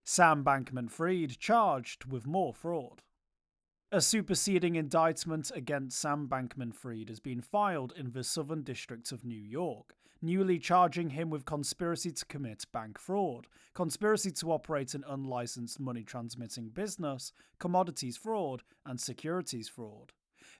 Sam Bankman-Fried charged with more fraud. A superseding indictment against Sam Bankman-Fried has been filed in the Southern District of New York, newly charging him with conspiracy to commit bank fraud, conspiracy to operate an unlicensed money transmitting business, commodities fraud, and securities fraud.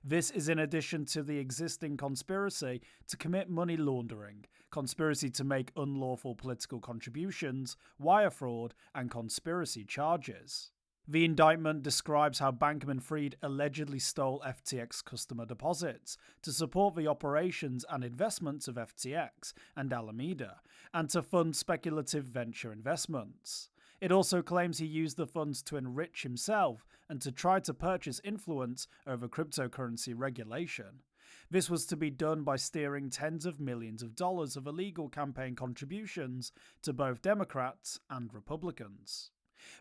This is in addition to the existing conspiracy to commit money laundering, conspiracy to make unlawful political contributions, wire fraud, and conspiracy charges. The indictment describes how Bankman Fried allegedly stole FTX customer deposits to support the operations and investments of FTX and Alameda, and to fund speculative venture investments. It also claims he used the funds to enrich himself and to try to purchase influence over cryptocurrency regulation. This was to be done by steering tens of millions of dollars of illegal campaign contributions to both Democrats and Republicans.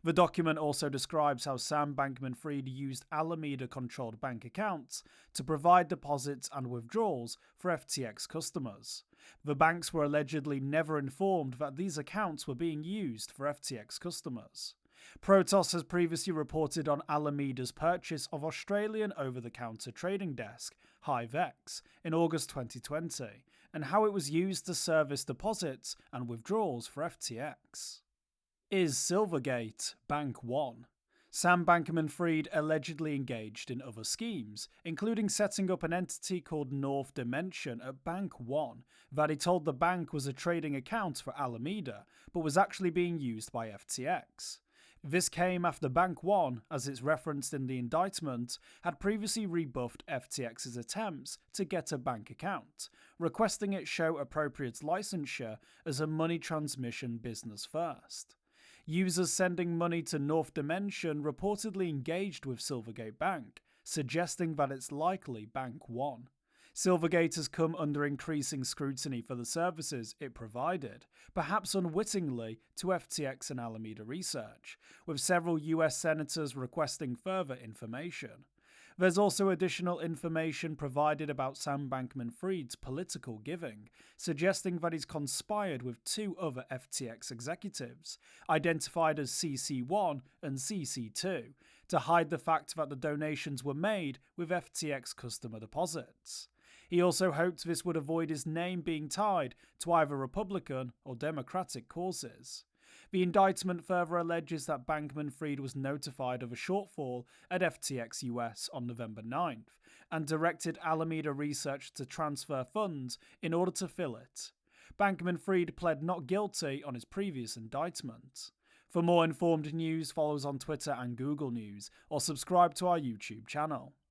The document also describes how Sam Bankman-Fried used Alameda-controlled bank accounts to provide deposits and withdrawals for FTX customers. The banks were allegedly never informed that these accounts were being used for FTX customers. Protos has previously reported on Alameda's purchase of Australian over-the-counter trading desk, HiveX, in August 2020, and how it was used to service deposits and withdrawals for FTX. Is Silvergate Bank One? Sam Bankman-Fried allegedly engaged in other schemes, including setting up an entity called North Dimension at Bank One that he told the bank was a trading account for Alameda, but was actually being used by FTX. This came after Bank One, as it's referenced in the indictment, had previously rebuffed FTX's attempts to get a bank account, requesting it show appropriate licensure as a money transmission business first. Users sending money to North Dimension reportedly engaged with Silvergate Bank, suggesting that it's likely Bank One. Silvergate has come under increasing scrutiny for the services it provided, perhaps unwittingly, to FTX and Alameda research, with several US senators requesting further information. There's also additional information provided about Sam Bankman-Fried's political giving, suggesting that he's conspired with two other FTX executives, identified as CC1 and CC2, to hide the fact that the donations were made with FTX customer deposits. He also hoped this would avoid his name being tied to either Republican or Democratic causes. The indictment further alleges that Bankman-Fried was notified of a shortfall at FTX US on November 9th and directed Alameda Research to transfer funds in order to fill it. Bankman-Fried pled not guilty on his previous indictment. For more informed news, follow us on Twitter and Google News, or subscribe to our YouTube channel.